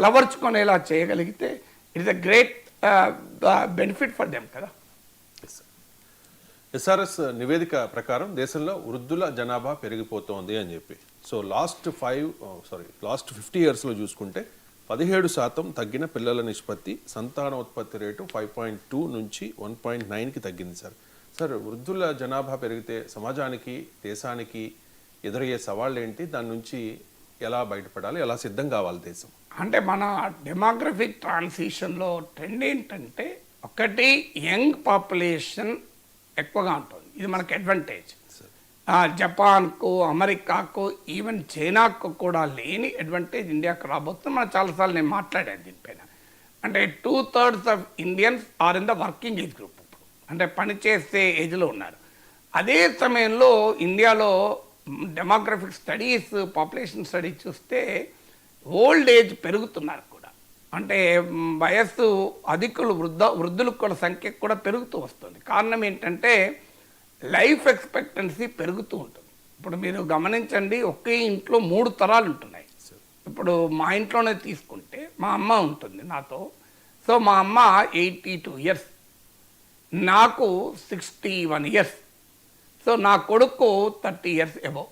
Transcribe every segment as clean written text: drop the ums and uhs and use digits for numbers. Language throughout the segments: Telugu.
లవర్చుకునేలా చేయగలిగితే it's a great benefit for them కదా. ఎస్ఆర్ఎస్ నివేదిక ప్రకారం దేశంలో వృద్ధుల జనాభా పెరిగిపోతోంది అని చెప్పి. సో లాస్ట్ 50 ఇయర్స్లో చూసుకుంటే 17% తగ్గిన పిల్లల నిష్పత్తి, సంతానోత్పత్తి రేటు 5.2 నుంచి 1.9కి తగ్గింది సార్. సార్, వృద్ధుల జనాభా పెరిగితే సమాజానికి, దేశానికి ఎదురయ్యే సవాళ్ళు ఏంటి? దాని నుంచి ఎలా బయటపడాలి, ఎలా సిద్ధం కావాలి దేశం? అంటే మన డెమోగ్రఫిక్ ట్రాన్సిషన్లో ట్రెండ్ ఏంటంటే, ఒకటి యంగ్ పాపులేషన్ ఎక్కువగా ఉంటుంది. ఇది మనకు అడ్వాంటేజ్. జపాన్కు, అమెరికాకు, ఈవెన్ చైనాకు కూడా లేని అడ్వాంటేజ్ ఇండియాకు రాబోతుంది. మనం చాలాసార్లు నేను మాట్లాడాను దీనిపైన. అంటే 2/3 of Indians are in the working age group. ఇప్పుడు అంటే పనిచేసే ఏజ్లో ఉన్నారు. అదే సమయంలో ఇండియాలో డెమోగ్రఫిక్ స్టడీస్, పాపులేషన్ స్టడీస్ చూస్తే ఓల్డ్ ఏజ్ పెరుగుతున్నారు కూడా. అంటే వయస్సు అధికులు, వృద్ధులకు కూడా సంఖ్య కూడా పెరుగుతూ వస్తుంది. కారణం ఏంటంటే లైఫ్ ఎక్స్పెక్టెన్సీ పెరుగుతూ ఉంటుంది. ఇప్పుడు మీరు గమనించండి, ఒకే ఇంట్లో 3 తరాలు ఉంటున్నాయి. ఇప్పుడు మా ఇంట్లోనే తీసుకుంటే మా అమ్మ ఉంటుంది నాతో. సో మా అమ్మ 82 ఇయర్స్, నాకు 61 ఇయర్స్. సో నా కొడుకు 30 ఇయర్స్ అబోవ్,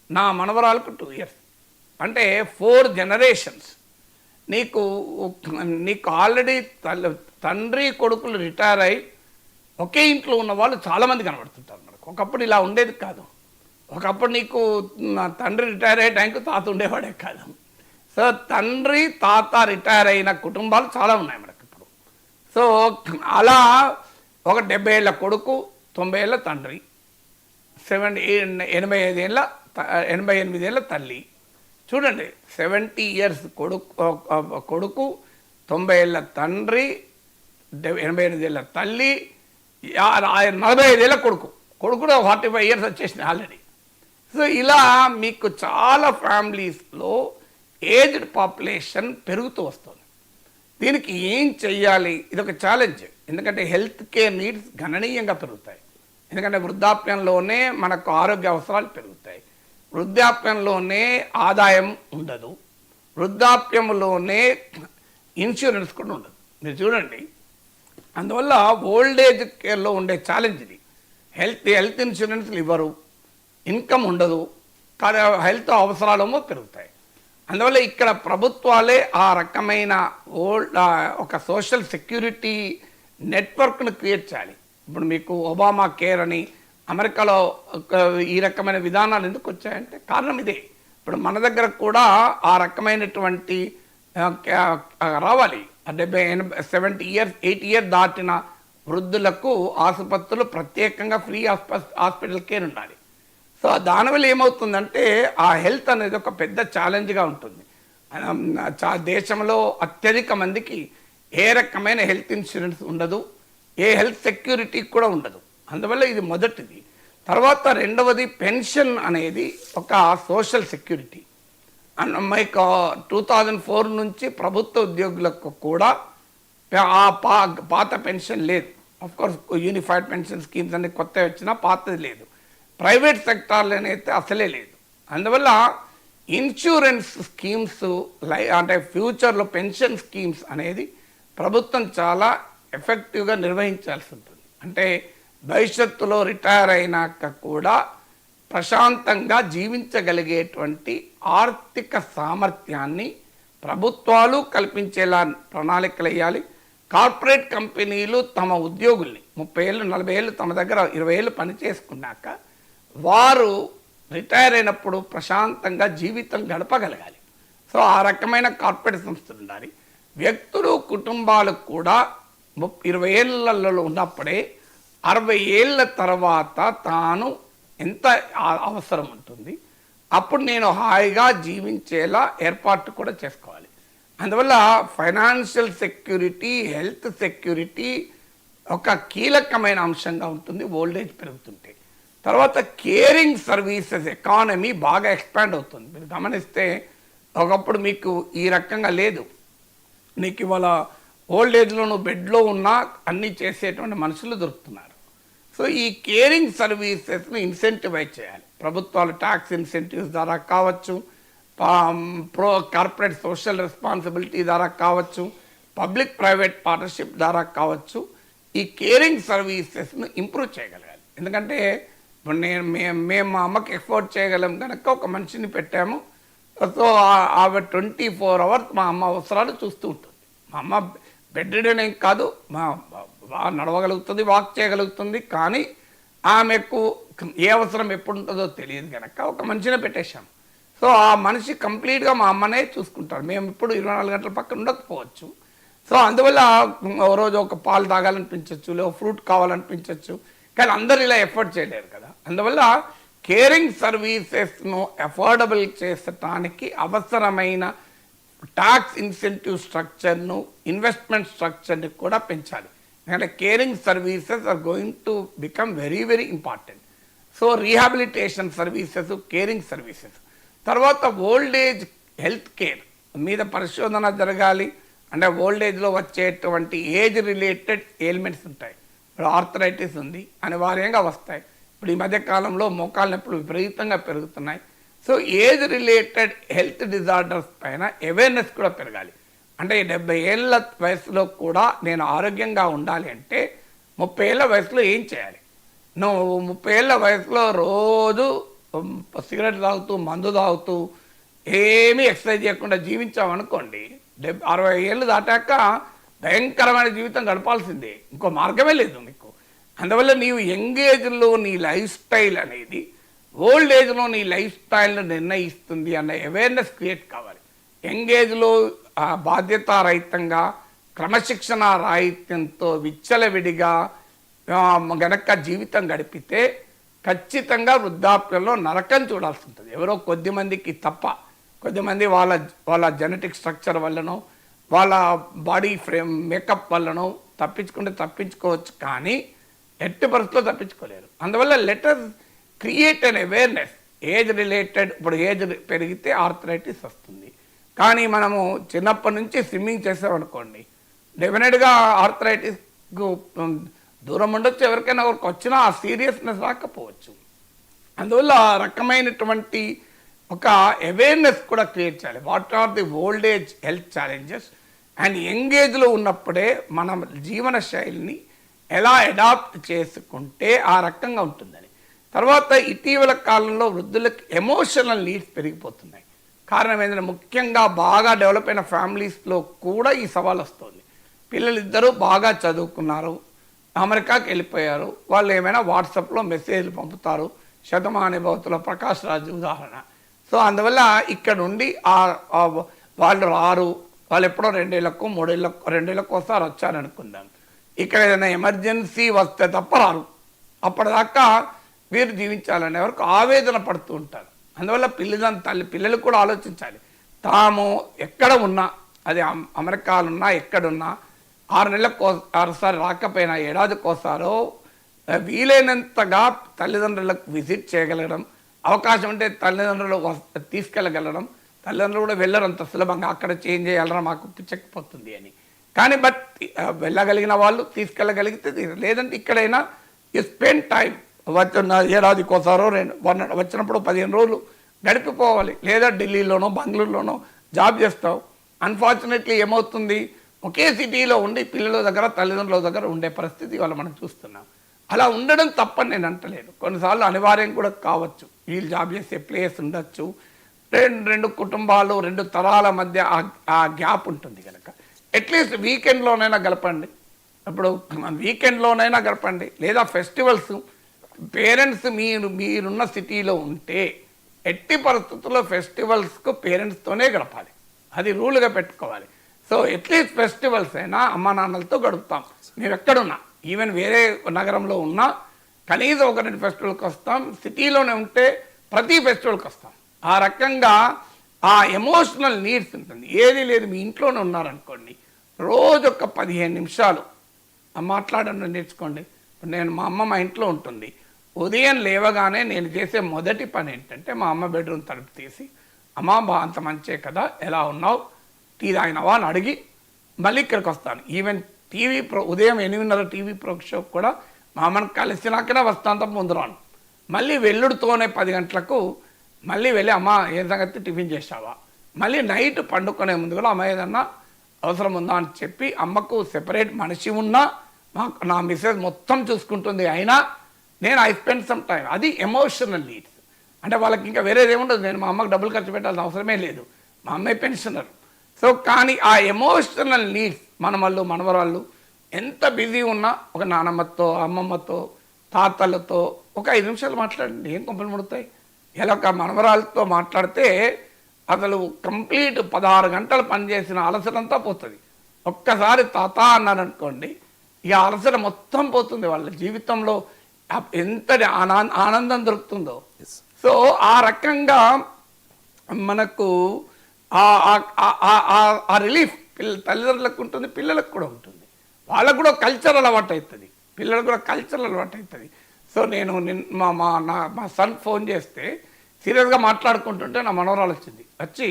నా మనవరాలకు 2 ఇయర్స్. అంటే 4 జనరేషన్స్. నీకు ఆల్రెడీ తండ్రి కొడుకులు రిటైర్ అయ్యి ఒకే ఇంట్లో ఉన్న వాళ్ళు చాలామంది కనబడుతుంటారు మనకు. ఒకప్పుడు ఇలా ఉండేది కాదు. ఒకప్పుడు నీకు తండ్రి రిటైర్ అయ్యే టైంకి తాత ఉండేవాడే కాదు. సో తండ్రి తాత రిటైర్ అయిన కుటుంబాలు చాలా ఉన్నాయి మనకి ఇప్పుడు. సో అలా ఒక 70 ఏళ్ళ కొడుకు, 90 ఏళ్ళ తండ్రి, 88 ఏళ్ళ తల్లి. చూడండి, 70 ఇయర్స్ కొడుకు, 90 ఏళ్ళ తండ్రి, 88 ఏళ్ళ తల్లి, 45 ఏళ్ళ కొడుకు కూడా 45 ఇయర్స్ వచ్చేసినాయి ఆల్రెడీ. సో ఇలా మీకు చాలా ఫ్యామిలీస్లో ఏజ్డ్ పాపులేషన్ పెరుగుతూ వస్తుంది. దీనికి ఏం చెయ్యాలి? ఇది ఒక ఛాలెంజ్. ఎందుకంటే హెల్త్ కేర్ నీడ్స్ గణనీయంగా పెరుగుతాయి. ఎందుకంటే వృద్ధాప్యంలోనే మనకు ఆరోగ్య అవసరాలు పెరుగుతాయి. వృద్ధాప్యంలోనే ఆదాయం ఉండదు. వృద్ధాప్యంలోనే ఇన్సూరెన్స్ కూడా ఉండదు. మీరు చూడండి, అందువల్ల ఓల్డ్ ఏజ్ కేర్లో ఉండే ఛాలెంజ్ ఇది. హెల్త్ ఇన్సూరెన్స్లు ఇవ్వరు, ఇన్కమ్ ఉండదు, కానీ హెల్త్ అవసరాలేమో పెరుగుతాయి. అందువల్ల ఇక్కడ ప్రభుత్వాలే ఆ రకమైన ఒక సోషల్ సెక్యూరిటీ నెట్వర్క్ను క్రియేట్ చేయాలి. ఇప్పుడు మీకు ఒబామా కేర్ అని అమెరికాలో ఈ రకమైన విధానాలు ఎందుకు వచ్చాయంటే కారణం ఇదే. ఇప్పుడు మన దగ్గర కూడా ఆ రకమైనటువంటి రావాలి. 70 ఇయర్స్ 80 ఇయర్స్ దాటిన వృద్ధులకు ఆసుపత్రులు ప్రత్యేకంగా ఫ్రీ హాస్పిటల్ కేర్ ఉండాలి. సో దానివల్ల ఏమవుతుందంటే ఆ హెల్త్ అనేది ఒక పెద్ద ఛాలెంజ్గా ఉంటుంది. దేశంలో అత్యధిక మందికి ఏ రకమైన హెల్త్ ఇన్సూరెన్స్ ఉండదు, ఏ హెల్త్ సెక్యూరిటీ కూడా ఉండదు. అందువల్ల ఇది మొదటిది. తర్వాత రెండవది పెన్షన్ అనేది ఒక సోషల్ సెక్యూరిటీ. మీకు 2004 నుంచి ప్రభుత్వ ఉద్యోగులకు కూడా ఆ పాత పెన్షన్ లేదు. అఫ్కోర్స్ యూనిఫైడ్ పెన్షన్ స్కీమ్స్ అన్ని కొత్త వచ్చినా పాతది లేదు. ప్రైవేట్ సెక్టార్లోనైతే అసలే లేదు. అందువల్ల ఇన్సూరెన్స్ స్కీమ్స్ అంటే ఫ్యూచర్లో పెన్షన్ స్కీమ్స్ అనేది ప్రభుత్వం చాలా ఎఫెక్టివ్గా నిర్వహించాల్సి ఉంటుంది. అంటే భవిష్యత్తులో రిటైర్ అయినాక కూడా ప్రశాంతంగా జీవించగలిగేటువంటి ఆర్థిక సామర్థ్యాన్ని ప్రభుత్వాలు కల్పించేలా ప్రణాళికలు వేయాలి. కార్పొరేట్ కంపెనీలు తమ ఉద్యోగుల్ని 30 ఏళ్ళు 40 ఏళ్ళు తమ దగ్గర 20 ఏళ్ళు పనిచేసుకున్నాక వారు రిటైర్ అయినప్పుడు ప్రశాంతంగా జీవితం గడపగలగాలి. సో ఆ రకమైన కార్పొరేట్ సంస్థలు ఉండాలి. వ్యక్తులు, కుటుంబాలు కూడా 20 ఏళ్ళలో ఉన్నప్పుడే 60 ఏళ్ళ తర్వాత తాను ఎంత అవసరం ఉంటుంది, అప్పుడు నేను హాయిగా జీవించేలా ఏర్పాటు కూడా చేసుకోవాలి. అందువల్ల ఫైనాన్షియల్ సెక్యూరిటీ, హెల్త్ సెక్యూరిటీ ఒక కీలకమైన అంశంగా ఉంటుంది ఓల్డ్ ఏజ్ పెరుగుతుంటే. తర్వాత కేరింగ్ సర్వీసెస్ ఎకానమీ బాగా ఎక్స్పాండ్ అవుతుంది. మీరు గమనిస్తే ఒకప్పుడు మీకు ఈ రకంగా లేదు. నీకు ఇవాళ ఓల్డ్ ఏజ్లో నువ్వు బెడ్లో ఉన్నా అన్నీ చేసేటువంటి మనుషులు దొరుకుతున్నారు. సో ఈ కేరింగ్ సర్వీసెస్ని ఇన్సెంటివైజ్ చేయాలి. ప్రభుత్వాలు ట్యాక్స్ ఇన్సెంటివ్స్ ద్వారా కావచ్చు, కార్పొరేట్ సోషల్ రెస్పాన్సిబిలిటీ ద్వారా కావచ్చు, పబ్లిక్ ప్రైవేట్ పార్ట్నర్షిప్ ద్వారా కావచ్చు, ఈ కేరింగ్ సర్వీసెస్ను ఇంప్రూవ్ చేయగలగాలి. ఎందుకంటే ఇప్పుడు మేము మా అమ్మకి ఎఫోర్డ్ చేయగలం కనుక ఒక మనిషిని పెట్టాము. సో ఆమె 24 hours మా అమ్మ అవసరాలు చూస్తూ ఉంటుంది. మా అమ్మ బెడ్ రిడెన్ ఏం కాదు, బాగా నడవగలుగుతుంది, వాక్ చేయగలుగుతుంది. కానీ ఆమెకు ఏ అవసరం ఎప్పుడు ఉంటుందో తెలియదు కనుక ఒక మనిషినే పెట్టేశాం. సో ఆ మనిషి కంప్లీట్గా మా అమ్మనే చూసుకుంటారు. మేము ఇప్పుడు 24 గంటల పక్కన ఉండకపోవచ్చు. సో అందువల్ల ఓ రోజు ఒక పాలు తాగాలనిపించవచ్చు, లేదా ఫ్రూట్ కావాలనిపించవచ్చు. కానీ అందరు ఇలా ఎఫర్ట్ చేయలేరు కదా. అందువల్ల కేరింగ్ సర్వీసెస్ను అఫోర్డబుల్ చేసటానికి అవసరమైన ట్యాక్స్ ఇన్సెంటివ్ స్ట్రక్చర్ను, ఇన్వెస్ట్మెంట్ స్ట్రక్చర్ని కూడా పెంచాలి. ఎందుకంటే caring services are going to become very very important. So rehabilitation services, caring services, తర్వాత ఓల్డ్ ఏజ్ హెల్త్ కేర్ మీద పరిశోధన జరగాలి. అంటే ఓల్డ్ ఏజ్లో వచ్చేటువంటి ఏజ్ రిలేటెడ్ ఎయిల్మెంట్స్ ఉంటాయి. ఇప్పుడు ఆర్థరైటిస్ ఉంది, అనివార్యంగా వస్తాయి. ఇప్పుడు ఈ మధ్య కాలంలో మోకాళ్ళ నొప్పులు విపరీతంగా పెరుగుతున్నాయి. So age related health disorders పైన అవేర్నెస్ కూడా పెరగాలి. అంటే 70 ఏళ్ళ వయసులో కూడా నేను ఆరోగ్యంగా ఉండాలి అంటే 30 ఏళ్ళ వయసులో ఏం చేయాలి? నువ్వు 30 ఏళ్ళ వయసులో రోజు సిగరెట్ తాగుతూ, మందు తాగుతూ, ఏమీ ఎక్సర్సైజ్ చేయకుండా జీవించామనుకోండి, 60 ఏళ్ళు దాటాక భయంకరమైన జీవితం గడపాల్సిందే, ఇంకో మార్గమే లేదు మీకు. అందువల్ల నీవు యంగ్ ఏజ్లో నీ లైఫ్ స్టైల్ అనేది ఓల్డ్ ఏజ్లో నీ లైఫ్ స్టైల్ను నిర్ణయిస్తుంది అన్న అవేర్నెస్ క్రియేట్ కావాలి. యంగ్ ఏజ్లో బాధ్యతారహితంగా, క్రమశిక్షణ రాహిత్యంతో విచ్చలవిడిగా గనక జీవితం గడిపితే ఖచ్చితంగా వృద్ధాప్యంలో నరకం చూడాల్సి ఉంటుంది. ఎవరో కొద్దిమందికి తప్ప, కొద్దిమంది వాళ్ళ జెనెటిక్ స్ట్రక్చర్ వల్లనో, వాళ్ళ బాడీ ఫ్రేమ్ మేకప్ వల్లనో తప్పించుకోవచ్చు. కానీ ఎట్టి పరిస్థితుల్లో తప్పించుకోలేరు. అందువల్ల letter create an awareness. Age related, ఇప్పుడు ఏజ్ పెరిగితే ఆర్థరైటిస్ వస్తుంది. కానీ మనము చిన్నప్పటి నుంచి స్విమ్మింగ్ చేసామనుకోండి, డెఫినెట్గా ఆర్థరైటిస్కు దూరం ఉండొచ్చు. ఎవరికైనా ఒకరికి వచ్చినా ఆ సీరియస్నెస్ రాకపోవచ్చు. అందువల్ల ఆ రకమైనటువంటి ఒక అవేర్నెస్ కూడా క్రియేట్ చేయాలి. What are the old age health challenges and young ఏజ్లో ఉన్నప్పుడే మన జీవన శైలిని ఎలా అడాప్ట్ చేసుకుంటే ఆ రకంగా ఉంటుందని. తర్వాత ఇటీవల కాలంలో వృద్ధులకు ఎమోషనల్ నీడ్స్ పెరిగిపోతున్నాయి. కారణం ఏంటంటే ముఖ్యంగా బాగా డెవలప్ అయిన ఫ్యామిలీస్లో కూడా ఈ సవాల్ వస్తుంది. పిల్లలు ఇద్దరూ బాగా చదువుకున్నారు, అమెరికాకి వెళ్ళిపోయారు. వాళ్ళు ఏమైనా వాట్సాప్లో మెసేజ్లు పంపుతారు. శతమాని భవతుల ప్రకాష్ రాజు ఉదాహరణ. సో అందువల్ల ఇక్కడ నుండి వాళ్ళు రారు. వాళ్ళు ఎప్పుడో 2 ఏళ్ళకు 3 ఏళ్ళకు 2 ఏళ్ళకు ఒకసారి వచ్చారనుకుందాం. ఇక్కడ ఏదైనా ఎమర్జెన్సీ వస్తే తప్ప రారు. అప్పటిదాకా వీరు జీవించాలనే వరకు ఆవేదన పడుతూ ఉంటారు. అందువల్ల పిల్లలు కూడా ఆలోచించాలి. తాము ఎక్కడ ఉన్నా, అది అమెరికాలో ఉన్నా ఎక్కడున్నా, 6 నెలలకు ఒకసారి రాకపోయినా ఏడాదికోసారో వీలైనంతగా తల్లిదండ్రులకు విజిట్ చేయగలగడం, అవకాశం ఉంటే తల్లిదండ్రులు తీసుకెళ్ళగలడం. తల్లిదండ్రులు కూడా వెళ్ళరు అంత సులభంగా, అక్కడ చేంజ్ చేయాలన్నా మాకు పిచ్చకపోతుంది అని. కానీ బట్ వెళ్ళగలిగిన వాళ్ళు తీసుకెళ్ళగలిగితే, లేదంటే ఇక్కడైనా యూ స్పెండ్ టైం. ఏడాదికోసారో వచ్చినప్పుడు 15 రోజులు గడిపిపోవాలి. లేదా ఢిల్లీలోనో బెంగళూరులోనో జాబ్ చేస్తావు. అన్ఫార్చునేట్లీ ఏమవుతుంది, ఒకే సిటీలో ఉండి పిల్లల దగ్గర తల్లిదండ్రుల దగ్గర ఉండే పరిస్థితి ఇవాళ మనం చూస్తున్నాం. అలా ఉండడం తప్పని నేను అంటలేను. కొన్నిసార్లు అనివార్యం కూడా కావచ్చు. వీళ్ళు జాబ్ చేసే ప్లేస్ ఉండొచ్చు. రెండు కుటుంబాలు, 2 తరాల మధ్య ఆ గ్యాప్ ఉంటుంది కనుక అట్లీస్ట్ వీకెండ్లోనైనా గడపండి. ఇప్పుడు వీకెండ్లోనైనా గడపండి. లేదా ఫెస్టివల్స్, పేరెంట్స్ మీరున్న సిటీలో ఉంటే ఎట్టి పరిస్థితుల్లో ఫెస్టివల్స్కు పేరెంట్స్తోనే గడపాలి. అది రూల్గా పెట్టుకోవాలి. సో అట్లీస్ట్ ఫెస్టివల్స్ అయినా అమ్మా నాన్నలతో గడుపుతాం. మేము ఎక్కడున్నా, ఈవెన్ వేరే నగరంలో ఉన్నా కనీసం 1-2 ఫెస్టివల్కి వస్తాం. సిటీలోనే ఉంటే ప్రతి ఫెస్టివల్కి వస్తాం. ఆ రకంగా ఆ ఎమోషనల్ నీడ్స్ ఉంటుంది. ఏది లేదు, మీ ఇంట్లోనే ఉన్నారనుకోండి, రోజు ఒక 15 నిమిషాలు మాట్లాడడం నేర్చుకోండి. మా అమ్మ మా ఇంట్లో ఉంటుంది. ఉదయం లేవగానే నేను చేసే మొదటి పని ఏంటంటే, మా అమ్మ బెడ్రూమ్ తలుపు తీసి, అమ్మ అంత మంచే కదా, ఎలా ఉన్నావు, టీ తాగినావా అని అడిగి మళ్ళీ ఇక్కడికి వస్తాను. ఈవెన్ ఉదయం 8:30 టీవీ షో కూడా మా అమ్మని కలిసినాకనే వస్తాను తప్ప ముందు రాను. మళ్ళీ వెల్లుడితోనే 10 గంటలకు మళ్ళీ వెళ్ళి అమ్మ ఏం సంగతి టిఫిన్ చేసావా, మళ్ళీ నైట్ పండుకునే ముందు కూడా అమ్మ ఏదన్నా అవసరం ఉందా అని చెప్పి అమ్మకు సెపరేట్ మనిషి ఉన్నా నా మిస్సెస్ మొత్తం చూసుకుంటుంది. అయినా నేను ఐ స్పెండ్ సమ్ టైం. అది ఎమోషనల్ నీడ్స్. అంటే వాళ్ళకి ఇంకా వేరేది ఏముండదు. నేను మా అమ్మకి డబ్బులు ఖర్చు పెట్టాల్సిన అవసరమే లేదు, మా అమ్మాయి పెన్షనర్. సో కానీ ఆ ఎమోషనల్ నీడ్స్ మనవాళ్ళు మనవరాళ్ళు ఎంత బిజీ ఉన్నా ఒక నానమ్మతో అమ్మమ్మతో తాతలతో ఒక 5 నిమిషాలు మాట్లాడండి, ఏం కొంపలు ముడతాయి. ఇలా ఒక మనవరాలతో మాట్లాడితే అసలు కంప్లీట్ 16 గంటలు పనిచేసిన అలసటంతా పోతుంది. ఒక్కసారి తాత అన్నారనుకోండి, ఇక అలసట మొత్తం పోతుంది. వాళ్ళ జీవితంలో ఎంతటి ఆనందం దొరుకుతుందో. సో ఆ రకంగా మనకు ఆ రిలీఫ్ తల్లిదండ్రులకు ఉంటుంది, పిల్లలకు కూడా ఉంటుంది. వాళ్ళకు కూడా కల్చర్ అలవాటు అవుతుంది, పిల్లలకు కూడా కల్చర్ అలవాటు అవుతుంది. సో నేను మా సన్ ఫోన్ చేస్తే సీరియస్గా మాట్లాడుకుంటుంటే నా మనవరాలు వచ్చి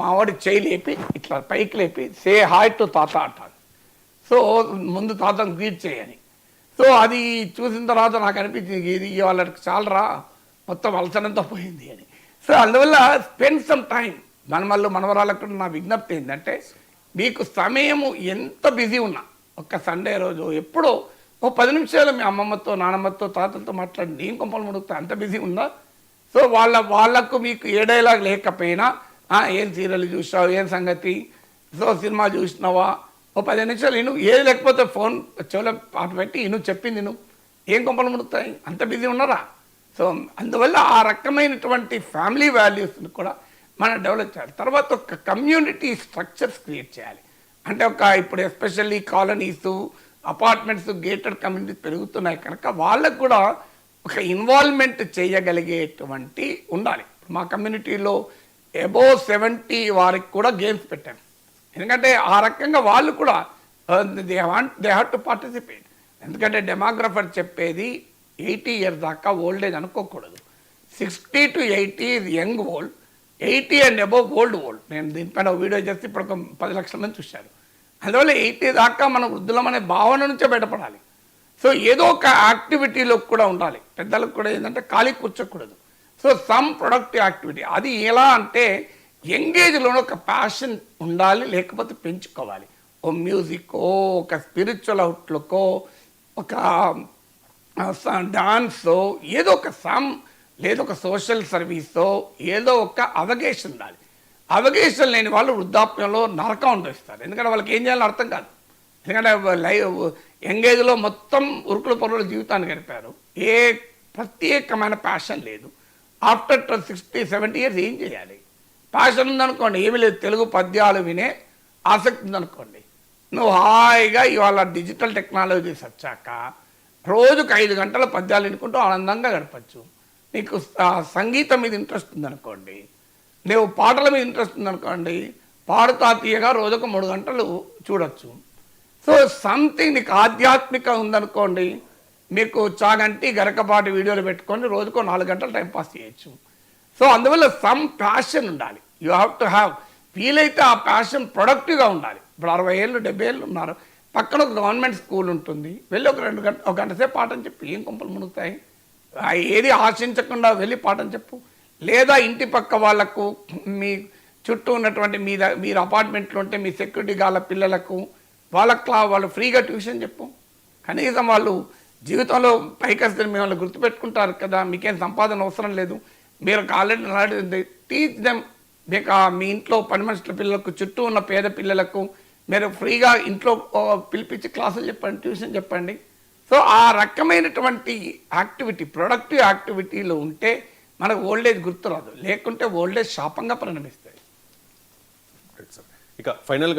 మా వాడి చేయి లేపి ఇట్లా పైకి లేపి సే హాయ్ టు తాత అంటాడు. సో ముందు తాతను గ్రీట్ చేయని. సో అది చూసిన తర్వాత నాకు అనిపించింది ఇది వాళ్ళకి చాలరా, మొత్తం అలసనంతా పోయింది అని. సో అందువల్ల స్పెండ్ సమ్ టైం. మనవరాలకు నా విజ్ఞప్తి ఏంటంటే, మీకు సమయము ఎంత బిజీ ఉన్నా ఒక్క సండే రోజు ఎప్పుడో 10 నిమిషాలు మీ అమ్మమ్మతో నానమ్మతో తాతలతో మాట్లాడండి, ఏం కొంపలు ముడుగుతా, అంత బిజీ ఉందా. సో వాళ్ళకు మీకు ఏ డైలాగ్ లేకపోయినా ఏం సీరియల్ చూసావు, ఏం సంగతి, సో సినిమా చూసినావా, 10 నిమిషాలు ఇను, ఏది లేకపోతే ఫోన్ చెవులో పాట పెట్టి ఇను చెప్పింది నువ్వు, ఏం కొంపలు ముడుతాయి, అంత బిజీ ఉన్నారా. సో అందువల్ల ఆ రకమైనటువంటి ఫ్యామిలీ వాల్యూస్ని కూడా మనం డెవలప్ చేయాలి. తర్వాత ఒక కమ్యూనిటీ స్ట్రక్చర్స్ క్రియేట్ చేయాలి. అంటే ఇప్పుడు especially colonies apartments gated communities పెరుగుతున్నాయి కనుక వాళ్ళకు కూడా ఒక ఇన్వాల్వ్మెంట్ చేయగలిగేటువంటి ఉండాలి. మా కమ్యూనిటీలో అబోవ్ 70 వారికి కూడా గేమ్స్ పెట్టాను. ఎందుకంటే ఆ రకంగా వాళ్ళు కూడా దే హ్యావ్ టు పార్టిసిపేట్. ఎందుకంటే డెమోగ్రఫర్ చెప్పేది 80 ఇయర్స్ దాకా ఓల్డ్ ఏజ్ అనుకోకూడదు. 60 to 80 is young old, 80 and above old. నేను దీనిపైన వీడియో చేస్తే ఇప్పుడు ఒక 10 లక్షల మంది చూశారు. అందువల్ల 80 దాకా మనం వృద్ధులం అనే భావన నుంచే బయటపడాలి. సో ఏదో ఒక యాక్టివిటీలో కూడా ఉండాలి. పెద్దలకు కూడా ఏంటంటే ఖాళీ కూర్చోకూడదు. So some productive activity. అది ఎలా అంటే ఎంగేజ్లోనే ఒక ప్యాషన్ ఉండాలి, లేకపోతే పెంచుకోవాలి. ఓ మ్యూజిక్కో, ఒక స్పిరిచువల్ అవుట్లుకో, ఒక డాన్సో, ఏదో ఒక లేదో ఒక సోషల్ సర్వీసో, ఏదో ఒక అవగేషన్ ఉండాలి. అవగేషన్ లేని వాళ్ళు వృద్ధాప్యంలో నరకం అనుభవిస్తారు. ఎందుకంటే వాళ్ళకి ఏం చేయాలో అర్థం కాదు. ఎందుకంటే ఎంగేజ్లో మొత్తం ఉరుకుల పరుల జీవితాన్ని గడిపారు, ఏ ప్రత్యేకమైన ప్యాషన్ లేదు. ఆఫ్టర్ 60-70 ఇయర్స్ ఏం చేయాలి? ప్యాషన్ ఉందనుకోండి, ఏమీ లేదు, తెలుగు పద్యాలు వినే ఆసక్తి ఉందనుకోండి, నువ్వు హాయిగా ఇవాళ డిజిటల్ టెక్నాలజీస్ వచ్చాక రోజుకు 5 గంటల పద్యాలు వినుకుంటూ ఆనందంగా గడపచ్చు. నీకు సంగీతం మీద ఇంట్రెస్ట్ ఉందనుకోండి, నువ్వు పాటల మీద ఇంట్రెస్ట్ ఉందనుకోండి, పాడుతా తీయగా రోజుకు 3 గంటలు చూడొచ్చు. సో సంథింగ్ నీకు ఆధ్యాత్మిక ఉందనుకోండి, మీకు చాగంటి గరకపాటి వీడియోలు పెట్టుకొని రోజుకో 4 గంటలు టైంపాస్ చేయొచ్చు. సో అందువల్ల సమ్ ప్యాషన్ ఉండాలి. You have to have. వీలైతే ఆ ప్యాషన్ ప్రొడక్టివ్గా ఉండాలి. ఇప్పుడు 60 ఏళ్ళు 70 ఏళ్ళు ఉన్నారు, పక్కన ఒక గవర్నమెంట్ స్కూల్ ఉంటుంది, వెళ్ళి ఒక గంట సేపు పాఠం చెప్పు, ఏం కొంపలు మునుగుతాయి. ఏది ఆశించకుండా వెళ్ళి పాఠం చెప్పు. లేదా ఇంటి పక్క వాళ్ళకు, మీ చుట్టూ ఉన్నటువంటి మీరు అపార్ట్మెంట్లో ఉంటే మీ సెక్యూరిటీ గాళ్ళ పిల్లలకు వాళ్ళు ఫ్రీగా ట్యూషన్ చెప్పు. కనీసం వాళ్ళు జీవితంలో పైకి వస్తే మిమ్మల్ని గుర్తుపెట్టుకుంటారు కదా, మీకేం సంపాదన అవసరం లేదు, మీరు ఆల్రెడీ టీచ్ దెమ్. మీకు మీ ఇంట్లో పని మనుషుల పిల్లలకు, చుట్టూ ఉన్న పేద పిల్లలకు మీరు ఫ్రీగా ఇంట్లో పిలిపించి క్లాసులు చెప్పండి, ట్యూషన్ చెప్పండి. సో ఆ రకమైనటువంటి యాక్టివిటీ, ప్రొడక్టివ్ యాక్టివిటీలో ఉంటే మనకు ఓల్డేజ్ గుర్తురాదు, లేకుంటే ఓల్డేజ్ శాపంగా పరిణమిస్తాయి. ఇక ఫైనల్గా